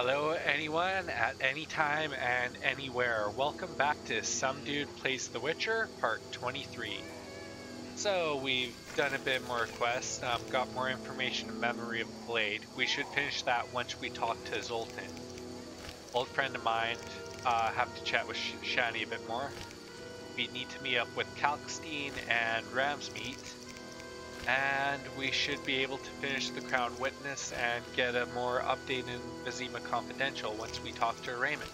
Hello anyone, at any time and anywhere. Welcome back to Some Dude Plays The Witcher, part 23. So, we've done a bit more quests, got more information in Memory of the Blade. We should finish that once we talk to Zoltan. Old friend of mine, have to chat with Shani a bit more. We need to meet up with Kalkstein and Ramsmeat. And we should be able to finish the Crown Witness and get a more updated Vizima Confidential once we talk to Raymond.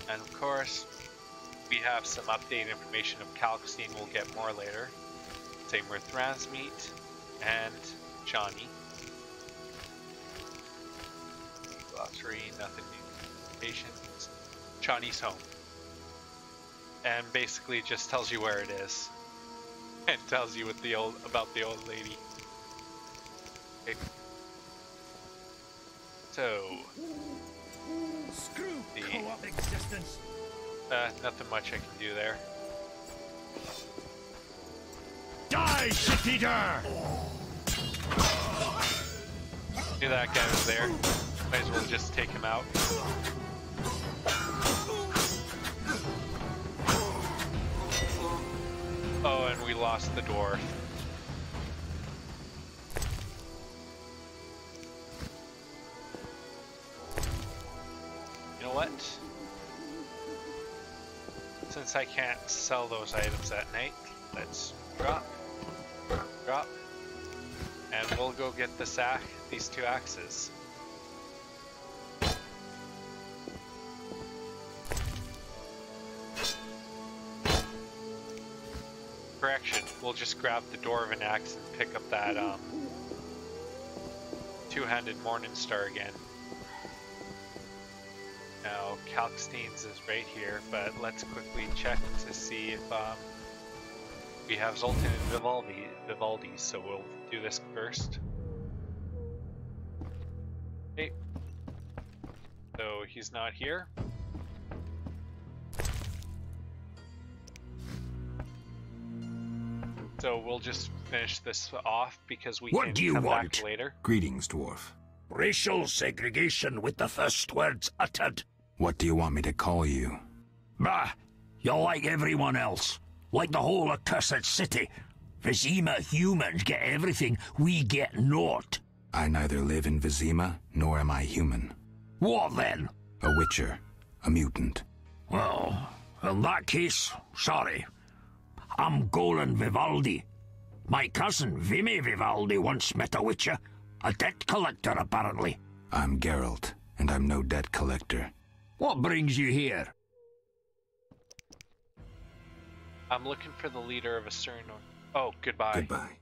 And of course, we have some updated information of Kalkstein we'll get more later. Same with Ramsmeat and Johnny. Glossary, nothing new. Patience. Johnny's home. And basically just tells you where it is. And tells you what about the old lady. Okay. So screw co-op existence. Nothing much I can do there. Die, shit-eater! Knew that guy was there. Might as well just take him out. Oh, and we lost the dwarf. You know what? Since I can't sell those items at night, let's drop, and we'll go get these two axes. Correction, we'll just grab the Dwarven axe and pick up that two-handed Morningstar again. Now, Kalkstein's is right here, but let's quickly check to see if we have Zoltan and Vivaldi, so we'll do this first. Okay. So he's not here. So we'll just finish this off because we can come back later. Greetings, dwarf. Racial segregation with the first words uttered. What do you want me to call you? Bah, you're like everyone else. Like the whole accursed city. Vizima humans get everything, we get naught. I neither live in Vizima, nor am I human. What then? A witcher. A mutant. Well, in that case, sorry. I'm Golan Vivaldi. My cousin Vimy Vivaldi once met a witcher. A debt collector, apparently. I'm Geralt, and I'm no debt collector. What brings you here? I'm looking for the leader of a certain... Oh, goodbye. Goodbye.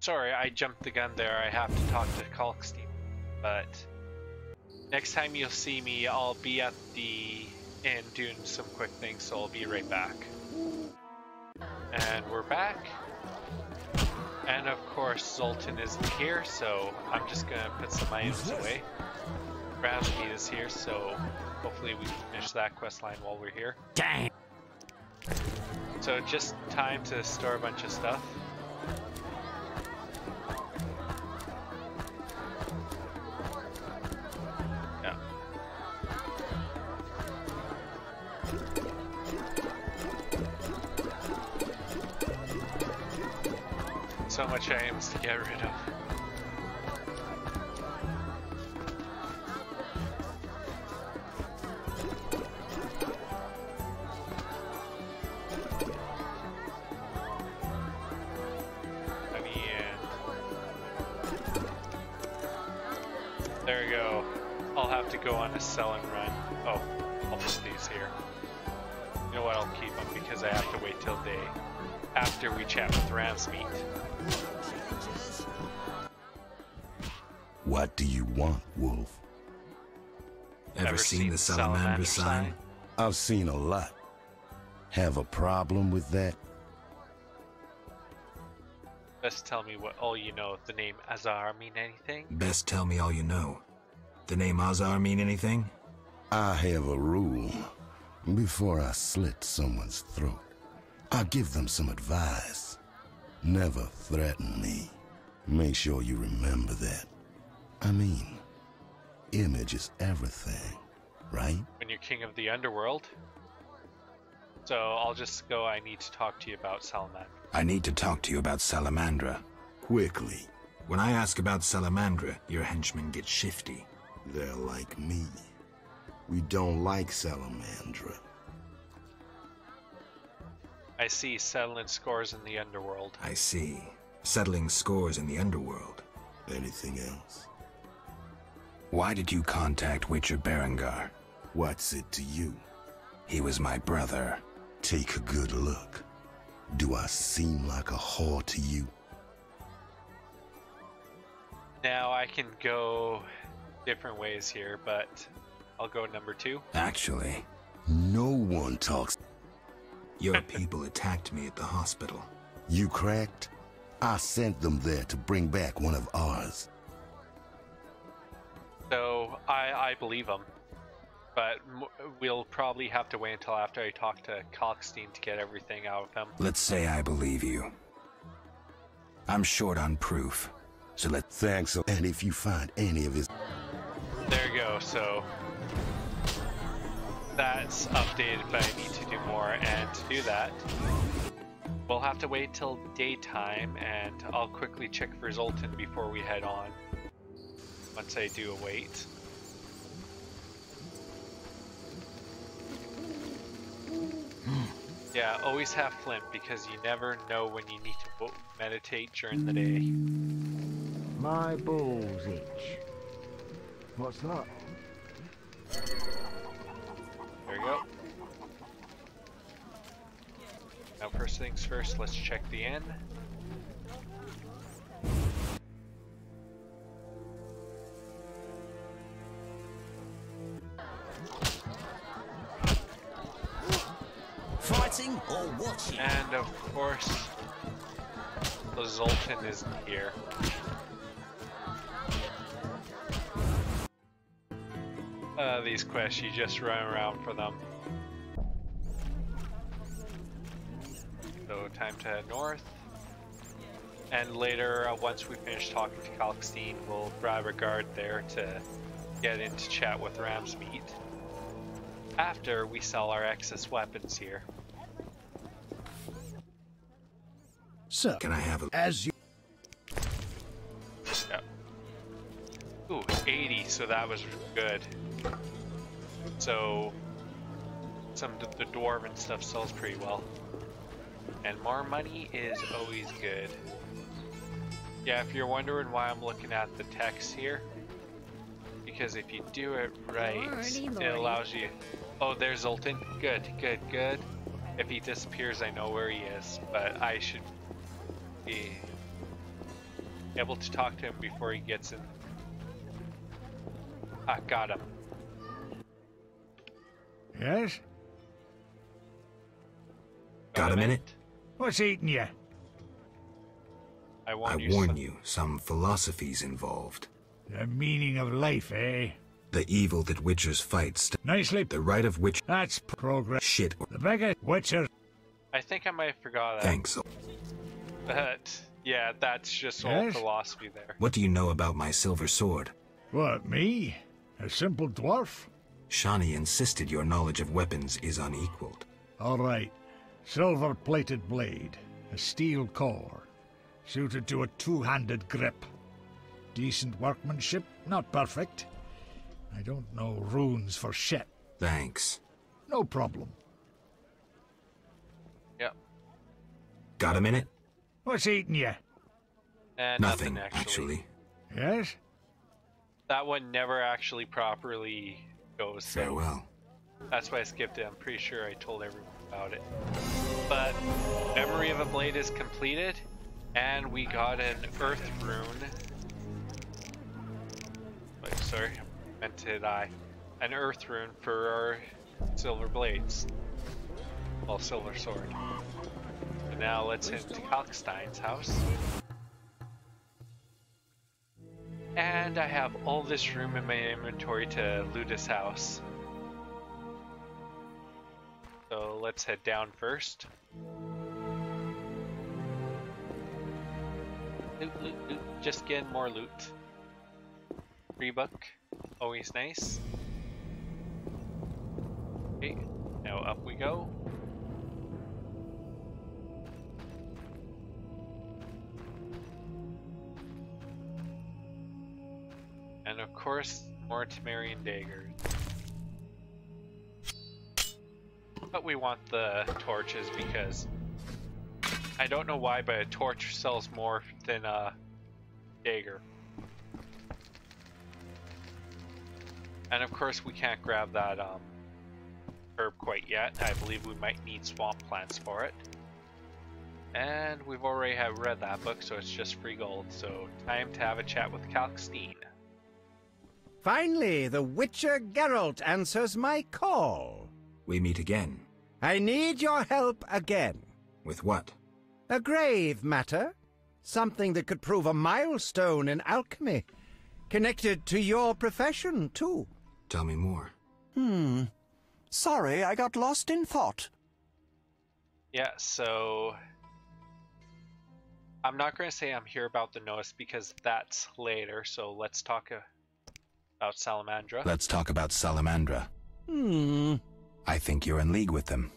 Sorry, I jumped the gun there. I have to talk to Kalkstein. But next time you'll see me, I'll be at the inn doing some quick things, so I'll be right back. And we're back. And of course, Zoltan isn't here, so I'm just gonna put some items away. Ramsmeat is here, so hopefully we can finish that quest line while we're here. Dang. So just time to store a bunch of stuff. Yeah. So much items to get rid of. There we go. I'll have to go on a sell and run. Oh, I'll put these here. You know what, I'll keep them because I have to wait till day after we chat with Ramsmeat. What do you want, Wolf? Ever seen the Salamandra sign? I've seen a lot. Have a problem with that? Best tell me what all you know. The name Azar mean anything? Best tell me all you know. The name Azar mean anything? I have a rule. Before I slit someone's throat, I give them some advice. Never threaten me. Make sure you remember that. I mean, image is everything, right? When you're king of the underworld. So I'll just go, I need to talk to you about Salamandra. I need to talk to you about Salamandra. Quickly. When I ask about Salamandra, your henchmen get shifty. They're like me. We don't like Salamandra. I see settling scores in the underworld. I see. Settling scores in the underworld. Anything else? Why did you contact Witcher Berengar? What's it to you? He was my brother. Take a good look. Do I seem like a whore to you? Now I can go different ways here, but I'll go number 2. Actually, No one talks. your people attacked me at the hospital. You cracked? I sent them there to bring back one of ours. So I believe him. But we'll probably have to wait until after I talk to Kalkstein to get everything out of him. Let's say I believe you. I'm short on proof, so let's... Thanks, and if you find any of his... There you go, so that's updated, but I need to do more, and to do that, we'll have to wait till daytime, and I'll quickly check for Zoltan before we head on, once I do await. Yeah, always have Flint, because you never know when you need to meditate during the day. My balls itch. What's that? There we go. Now first things first, let's check the inn. Fighting or watching? And of course, the Zoltan isn't here. These quests, you just run around for them. So time to head north. And later, once we finish talking to Kalkstein, we'll grab a guard there to get into chat with Ramsmeat. After we sell our excess weapons here. So, can I have a... As you... Yep. Ooh, 80, so that was good. So, the dwarven stuff sells pretty well. And more money is always good. Yeah, if you're wondering why I'm looking at the text here, because if you do it right, it allows you... Oh, there's Zoltan. Good, good, good. If he disappears, I know where he is, but I should be able to talk to him before he gets in. Ah, got him. Yes? Got a minute? What's eating you? I I warn warn you, some philosophy's involved. The meaning of life, eh? The evil that witchers fight, Nicely. the right of witch... That's progress. Shit. The biggest witcher. I think I might have forgot that. Thanks. But, yeah, that's just old Yes? philosophy there. What do you know about my silver sword? What, me? A simple dwarf? Shani insisted your knowledge of weapons is unequaled. All right. Silver-plated blade. A steel core. Suited to a two-handed grip. Decent workmanship, not perfect. I don't know runes for shit. Thanks. No problem. Yep. Got a minute? What's eating you? Nothing, actually. Yes? That one never actually properly goes. So Farewell. that's why I skipped it. I'm pretty sure I told everyone about it. But Memory of a Blade is completed, and we got an Earth rune. Wait, sorry, I meant to die. An Earth rune for our silver blades. Well, silver sword. And now let's head to Kalkstein's house. And I have all this room in my inventory to loot his house. So let's head down first. Loot, loot, loot. Just getting more loot. Free book. Always nice. Okay, now up we go. And of course, more Temerian daggers. But we want the torches because I don't know why, but a torch sells more than a dagger. And of course, we can't grab that herb quite yet. I believe we might need swamp plants for it. And we've already read that book, so it's just free gold. So time to have a chat with Kalkstein. Finally, the Witcher Geralt answers my call. We meet again. I need your help again. With what? A grave matter. Something that could prove a milestone in alchemy. Connected to your profession, too. Tell me more. Sorry, I got lost in thought. Yeah, so I'm not going to say I'm here about the Notice because that's later, so let's talk about Salamandra. Let's talk about Salamandra. I think you're in league with them.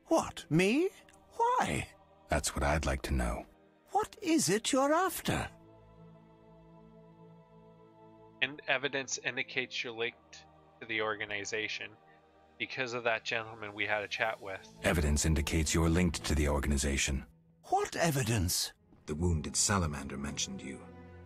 What, me? Why? That's what I'd like to know. What is it you're after? And evidence indicates you're linked to the organization because of that gentleman we had a chat with. Evidence indicates you're linked to the organization. What evidence? The wounded salamander mentioned you.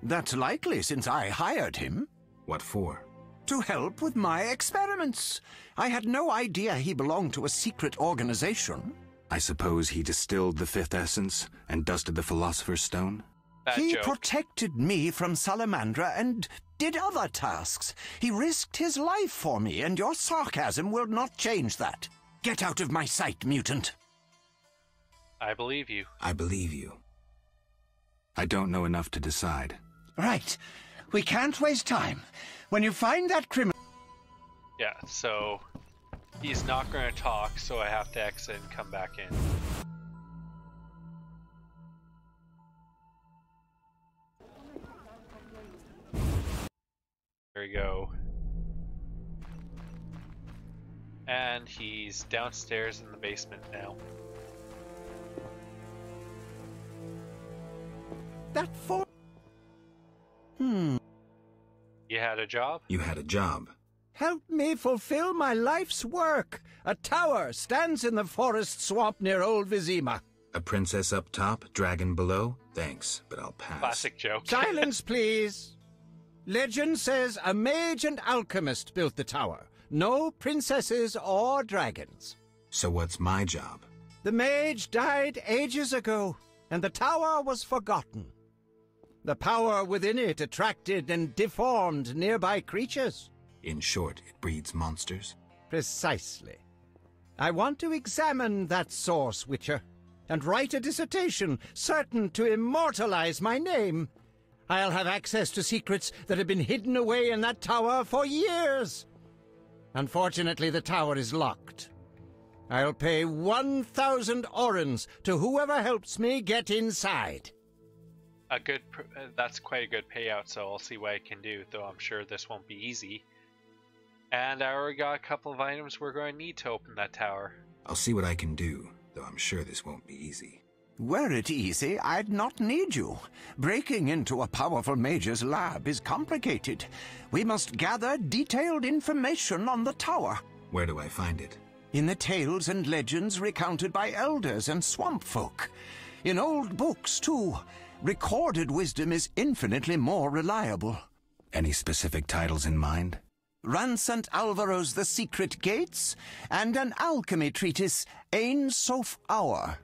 That's likely since I hired him. What for? To help with my experiments. I had no idea he belonged to a secret organization. I suppose he distilled the fifth essence and dusted the Philosopher's Stone? Bad He joke. protected me from Salamandra and did other tasks. He risked his life for me, and your sarcasm will not change that. Get out of my sight, mutant. I believe you. I believe you. I don't know enough to decide. Right. We can't waste time. When you find that criminal... Yeah, so he's not going to talk, so I have to exit and come back in. There we go. And he's downstairs in the basement now. That for... You had a job? You had a job. Help me fulfill my life's work. A tower stands in the forest swamp near Old Vizima. A princess up top, dragon below? Thanks, but I'll pass. Classic joke. Silence, please. Legend says a mage and alchemist built the tower. No princesses or dragons. So what's my job? The mage died ages ago, and the tower was forgotten. The power within it attracted and deformed nearby creatures. In short, it breeds monsters? Precisely. I want to examine that source, Witcher, and write a dissertation certain to immortalize my name. I'll have access to secrets that have been hidden away in that tower for years. Unfortunately, the tower is locked. I'll pay 1,000 orens to whoever helps me get inside. That's quite a good payout, so I'll see what I can do, though I'm sure this won't be easy. And I already got a couple of items we're going to need to open that tower. I'll see what I can do, though I'm sure this won't be easy. Were it easy, I'd not need you. Breaking into a powerful mage's lab is complicated. We must gather detailed information on the tower. Where do I find it? In the tales and legends recounted by elders and swamp folk. In old books, too. Recorded wisdom is infinitely more reliable. Any specific titles in mind? Ransant Alvaro's The Secret Gates, and an alchemy treatise, Ain Soph Aur.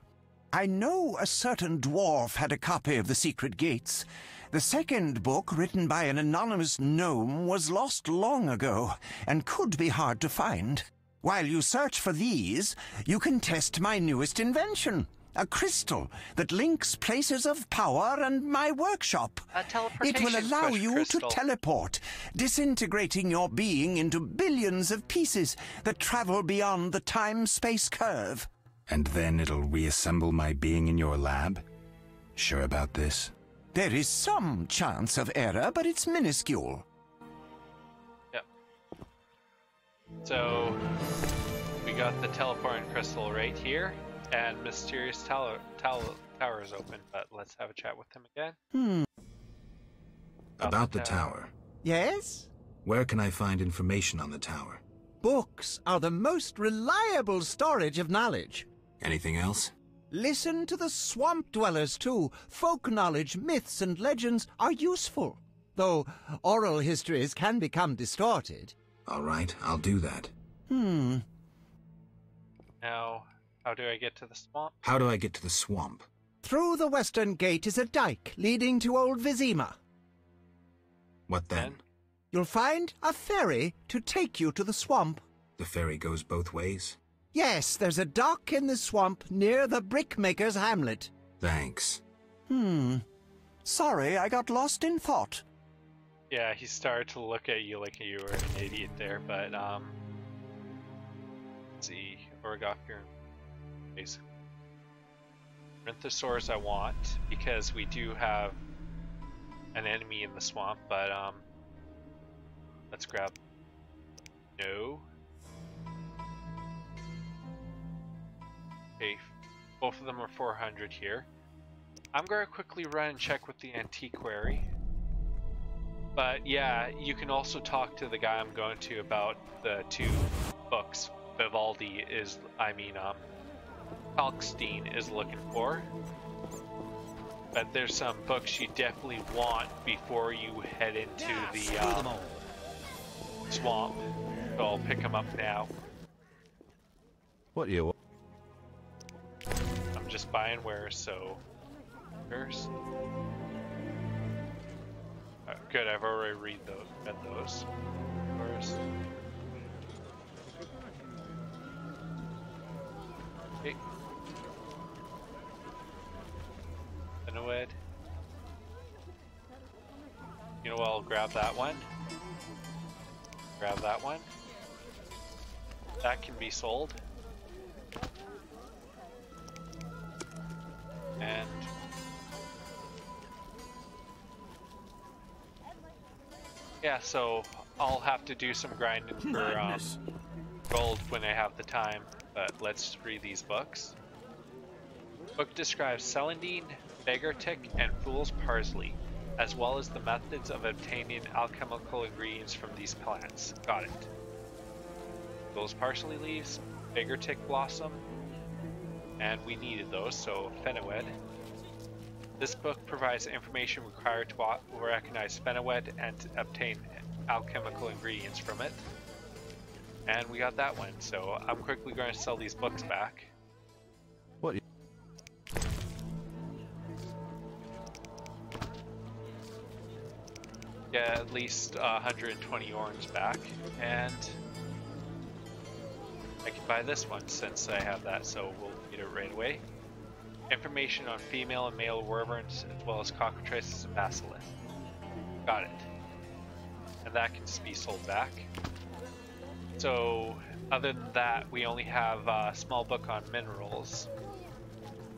I know a certain dwarf had a copy of The Secret Gates. The second book, written by an anonymous gnome, was lost long ago, and could be hard to find. While you search for these, you can test my newest invention. A crystal that links places of power and my workshop. A teleportation It will allow you crystal. to teleport, disintegrating your being into billions of pieces that travel beyond the time-space curve. And then it'll reassemble my being in your lab? Sure about this? There is some chance of error, but it's minuscule. Yep. So we got the teleporting crystal right here, and mysterious tower is open. But let's have a chat with him again. About the tower. Yes? Where can I find information on the tower? Books are the most reliable storage of knowledge. Anything else? Listen to the swamp dwellers, too. Folk knowledge, myths, and legends are useful, though oral histories can become distorted. All right, I'll do that. Now, how do I get to the swamp? How do I get to the swamp? Through the western gate is a dike leading to Old Vizima. What then? You'll find a ferry to take you to the swamp. The ferry goes both ways? Yes, there's a dock in the swamp near the brickmaker's hamlet. Thanks. Sorry, I got lost in thought. Yeah, he started to look at you like you were an idiot there, but, let's see, what we got here. Basically. Rhinthosaurs I want, because we do have an enemy in the swamp, but, let's grab... No. Okay, both of them are 400 here. I'm going to quickly run and check with the antiquary. But yeah, you can also talk to the guy I'm going to about the 2 books Vivaldi is, Kalkstein is looking for. But there's some books you definitely want before you head into the swamp. So I'll pick them up now. What do you want? I'm just buying wares, so first. Good, I've already read those. First. Okay. Benowed. You know what, I'll grab that one. Grab that one. That can be sold. And yeah, so I'll have to do some grinding for gold when I have the time, but let's read these books. Book describes celandine, beggartick, and fool's parsley, as well as the methods of obtaining alchemical ingredients from these plants. Got it. Fool's parsley leaves, beggartick blossom, and we needed those, so Fenowed. This book provides information required to recognize Fenowed and to obtain alchemical ingredients from it. And we got that one, so I'm quickly going to sell these books back. What? Get at least 120 orange back, and I can buy this one since I have that, so we'll get it right away. Information on female and male wyverns, as well as cockatrices and basilisks. Got it. And that can just be sold back. So, other than that, we only have a small book on minerals,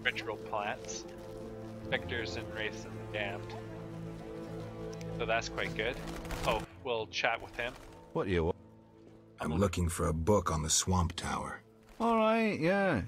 ritual plants, specters and wraiths of the damned. So that's quite good. Oh, we'll chat with him. What do you want? I'm looking for a book on the swamp tower. All right, yeah.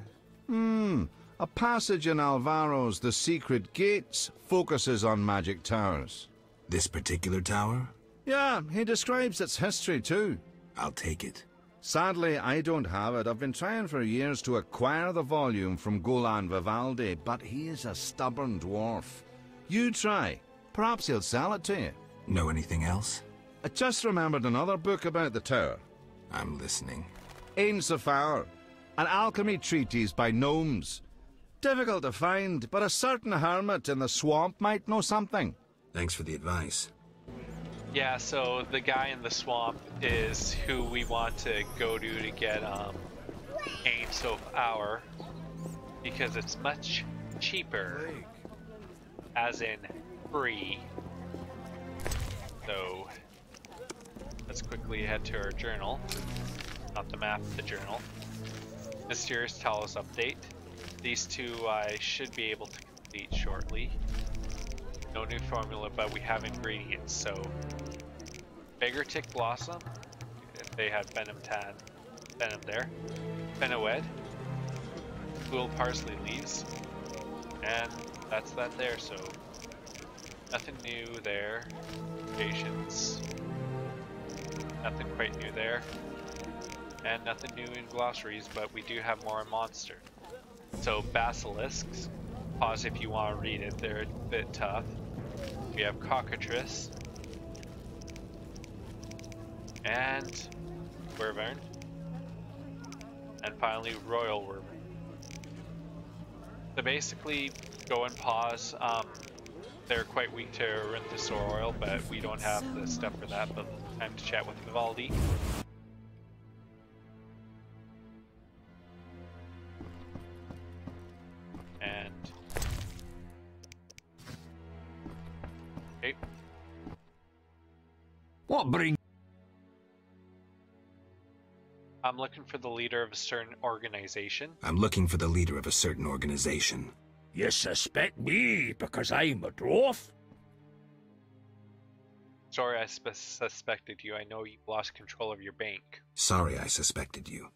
A passage in Alvaro's The Secret Gates focuses on magic towers. This particular tower? Yeah, he describes its history too. I'll take it. Sadly, I don't have it. I've been trying for years to acquire the volume from Golan Vivaldi, but he is a stubborn dwarf. You try. Perhaps he'll sell it to you. Know anything else? I just remembered another book about the tower. I'm listening. Ain Soph Aur, an alchemy treatise by gnomes. Difficult to find, but a certain hermit in the swamp might know something. Thanks for the advice. Yeah, so the guy in the swamp is who we want to go to get Ain Soph Aur, because it's much cheaper, as in free. So let's quickly head to our journal, not the map, the journal. Mysterious Talos update. These 2 I should be able to complete shortly. No new formula, but we have ingredients, so beggartick blossom, if they had venom tan, Venom there. Benowed. Cool parsley leaves. And that's that there, so nothing new there. Patience. Nothing quite new there. And nothing new in glossaries, but we do have more in monster. So basilisks. Pause if you want to read it, they're a bit tough. We have cockatrice. And wyvern. And finally royal wyvern. So basically, go and pause. They're quite weak to Rinthosor oil, but we don't have the stuff for that. But time to chat with Vivaldi. And okay. What bring? I'm looking for the leader of a certain organization. I'm looking for the leader of a certain organization. You suspect me because I'm a dwarf? Sorry, I suspected you. I know you've lost control of your bank. Sorry I suspected you.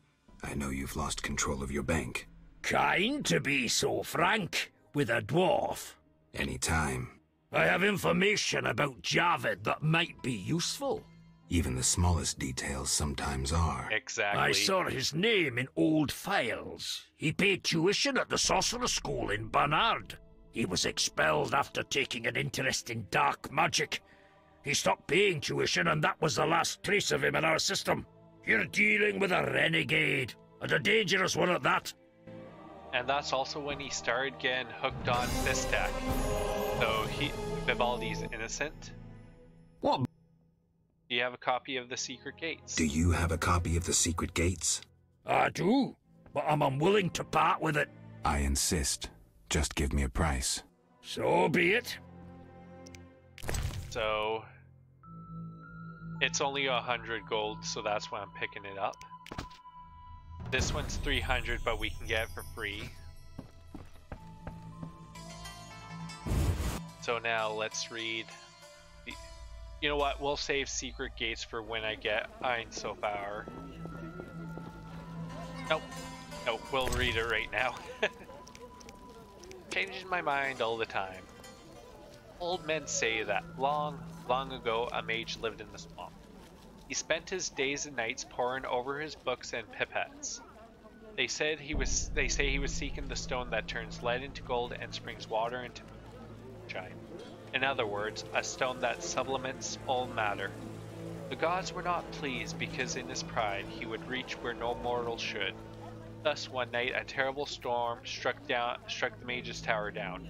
I know you've lost control of your bank. Kind to be so frank with a dwarf. Any time. I have information about Javid that might be useful. Even the smallest details sometimes are. Exactly. I saw his name in old files. He paid tuition at the sorcerer school in Barnard. He was expelled after taking an interest in dark magic. He stopped paying tuition, and that was the last trace of him in our system. You're dealing with a renegade, and a dangerous one at that. And that's also when he started getting hooked on Fistak. So Vivaldi's innocent. What? Do you have a copy of the Secret Gates? Do you have a copy of the Secret Gates? I do, but I'm unwilling to part with it. I insist. Just give me a price. So be it. So it's only 100 gold, so that's why I'm picking it up. This one's 300, but we can get it for free. So now let's read. You know what? We'll save Secret Gates for when I get Ain Soph Aur. Nope. Nope, we'll read it right now. Changing my mind all the time. Old men say that long, long ago a mage lived in the swamp. He spent his days and nights poring over his books and pipettes. They say he was seeking the stone that turns lead into gold and springs water into moonshine. In other words, a stone that sublimate all matter. The gods were not pleased because in his pride he would reach where no mortal should. Thus one night a terrible storm struck the mage's tower down.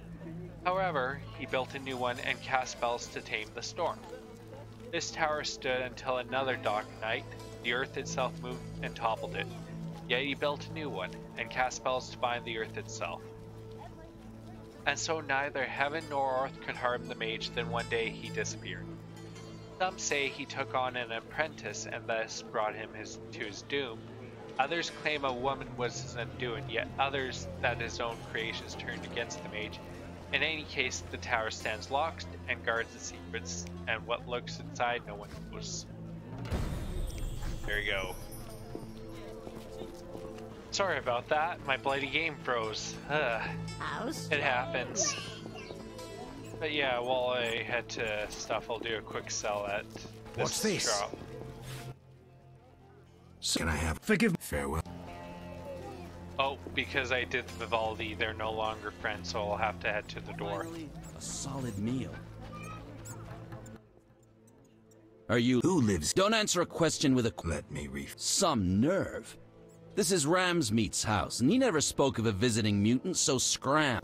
However, he built a new one and cast spells to tame the storm. This tower stood until another dark night. The earth itself moved and toppled it. Yet he built a new one and cast spells to bind the earth itself. And so neither heaven nor earth could harm the mage. Then one day he disappeared. Some say he took on an apprentice and thus brought him to his doom. Others claim a woman was his undoing, yet others that his own creations turned against the mage. In any case, the tower stands locked and guards its secrets, and what lurks inside no one knows. There you go. Sorry about that, my bloody game froze. It happens. But yeah, while I head to stuff, I'll do a quick sell at What's this? shop. Can I have... Forgive me. Farewell. Oh, because I did the Vivaldi, they're no longer friends, so I'll have to head to the door. Finally, a solid meal. Are you... Who lives... Don't answer a question with a... Let me Some nerve. This is Ramsmeat's house, and he never spoke of a visiting mutant, so scram.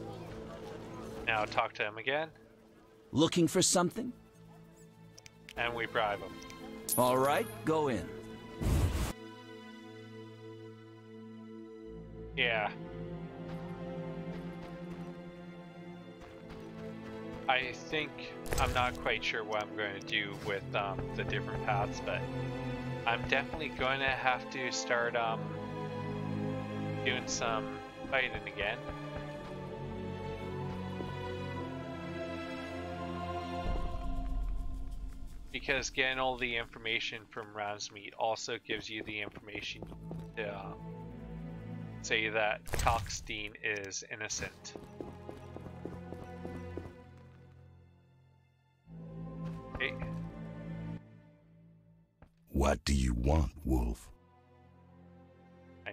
Now talk to him again, Looking for something? and we bribe him. All right, go in. Yeah. I think I'm not quite sure what I'm going to do with the different paths, but I'm definitely going to have to start doing some fighting again. because getting all the information from Ramsmeat also gives you the information to say that Kalkstein is innocent. Okay. What do you want, Wolf?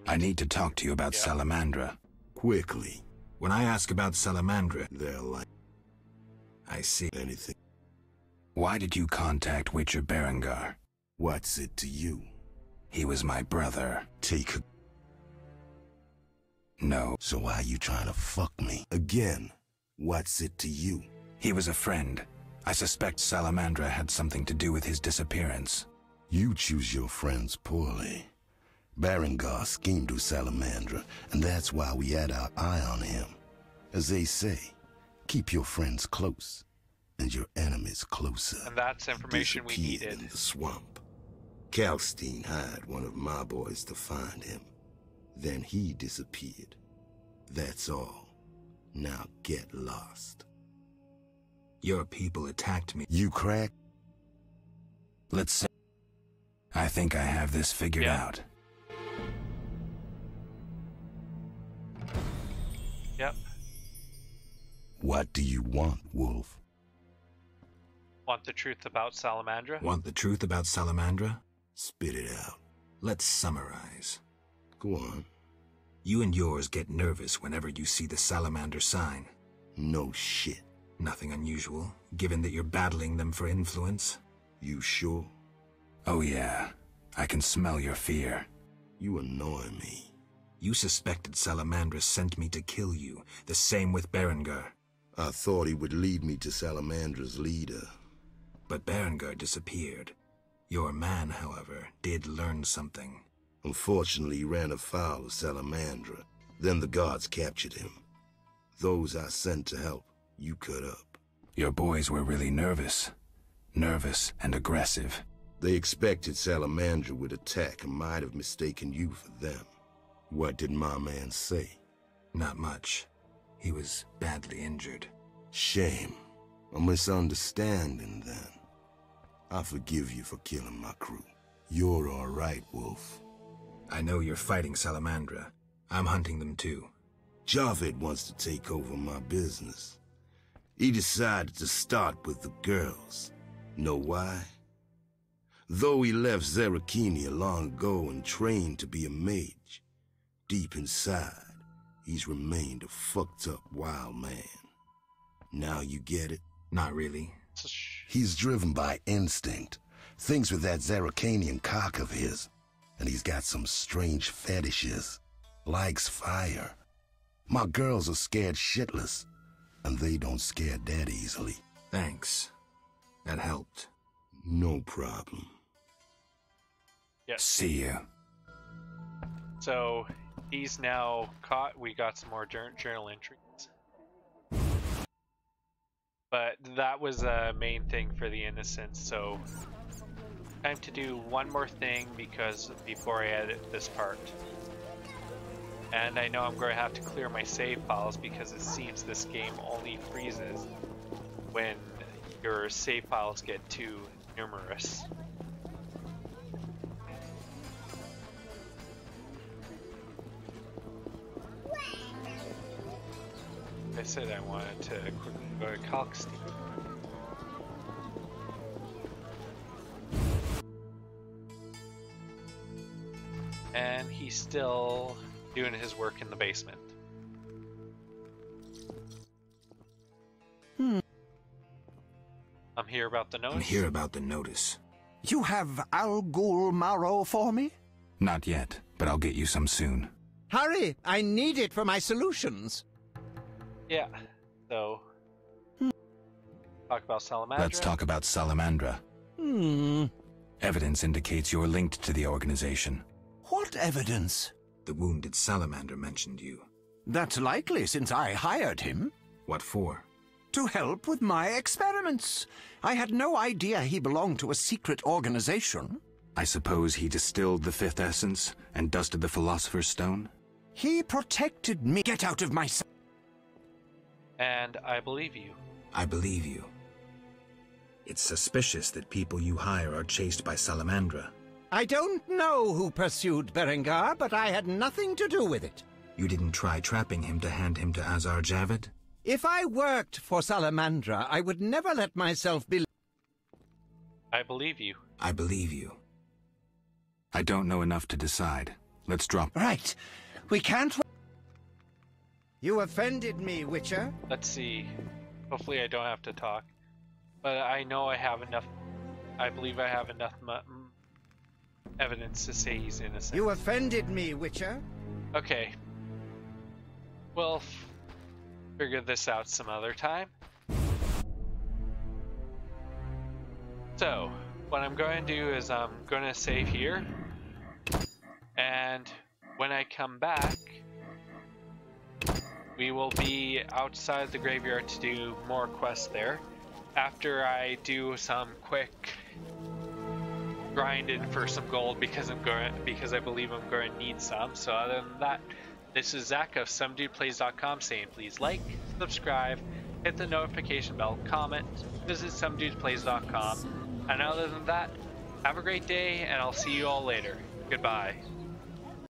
I need to talk to you about Salamandra. Quickly. When I ask about Salamandra, They're like I see. anything. Why did you contact Witcher Berengar? What's it to you? He was my brother. Take a... No, So why you trying to fuck me? Again, what's it to you? he was a friend. I suspect Salamandra had something to do with his disappearance. You choose your friends poorly. Berengar schemed with Salamandra, and that's why we had our eye on him. As they say, keep your friends close, and your enemies closer. And that's information we Disappeared needed. in the swamp. Kalkstein hired one of my boys to find him. Then he disappeared. That's all. Now get lost. Your people attacked me. You crack? Let's say... I think I have this figured Yeah. out. Yep. What do you want, Wolf? Want the truth about Salamandra? Want the truth about Salamandra? Spit it out. Let's summarize. Go on. You and yours get nervous whenever you see the salamander sign. No shit. Nothing unusual, given that you're battling them for influence. You sure? Oh yeah, I can smell your fear. You annoy me. You suspected Salamandra sent me to kill you, the same with Berengar. I thought he would lead me to Salamandra's leader. But Berengar disappeared. Your man, however, did learn something. Unfortunately, he ran afoul of Salamandra. Then the guards captured him. Those I sent to help, you cut up. Your boys were really nervous. Nervous and aggressive. They expected Salamandra would attack and might have mistaken you for them. What did my man say? Not much. He was badly injured. Shame. A misunderstanding, then. I forgive you for killing my crew. You're all right, Wolf. I know you're fighting Salamandra. I'm hunting them too. Javed wants to take over my business. He decided to start with the girls. Know why? Though he left Zerakenia long ago and trained to be a mage, deep inside, he's remained a fucked up wild man. Now you get it? Not really. He's driven by instinct. Thinks with that Zerakanian cock of his. And he's got some strange fetishes. Likes fire. My girls are scared shitless. And they don't scare that easily. Thanks. That helped. No problem. Yes. See you. So he's now caught. We got some more journal entries. But that was a main thing for the innocents, so time to do one more thing before I edit this part. And I know I'm going to have to clear my save files because it seems this game only freezes when your save files get too numerous. I said I wanted to quickly go to Kalkstein. And he's still doing his work in the basement. I'm here about the notice. You have Al Ghul marrow for me? Not yet, but I'll get you some soon. Hurry! I need it for my solutions. Yeah, so... Talk about Salamandra. Let's talk about Salamandra. Evidence indicates you're linked to the organization. What evidence? The wounded salamander mentioned you. That's likely, since I hired him. What for? To help with my experiments. I had no idea he belonged to a secret organization. I suppose he distilled the fifth essence and dusted the Philosopher's Stone? He protected me. Get out of my sight. And I believe you. I believe you. It's suspicious that people you hire are chased by Salamandra. I don't know who pursued Berengar, but I had nothing to do with it. You didn't try trapping him to hand him to Azar Javid? If I worked for Salamandra, I would never let myself be... I believe you. I believe you. I don't know enough to decide. Let's drop... Right. We can't... You offended me, Witcher. Let's see. Hopefully I don't have to talk. But I know I have enough... I believe I have enough evidence to say he's innocent. You offended me, Witcher. Okay. We'll figure this out some other time. So, what I'm going to do is I'm going to save here. And when I come back, we will be outside the graveyard to do more quests there. After I do some quick grinding for some gold because I believe I'm going to need some. So other than that, this is Zach of SomeDudePlays.com saying please like, subscribe, hit the notification bell, comment, visit SomeDudePlays.com, and other than that, have a great day and I'll see you all later. Goodbye.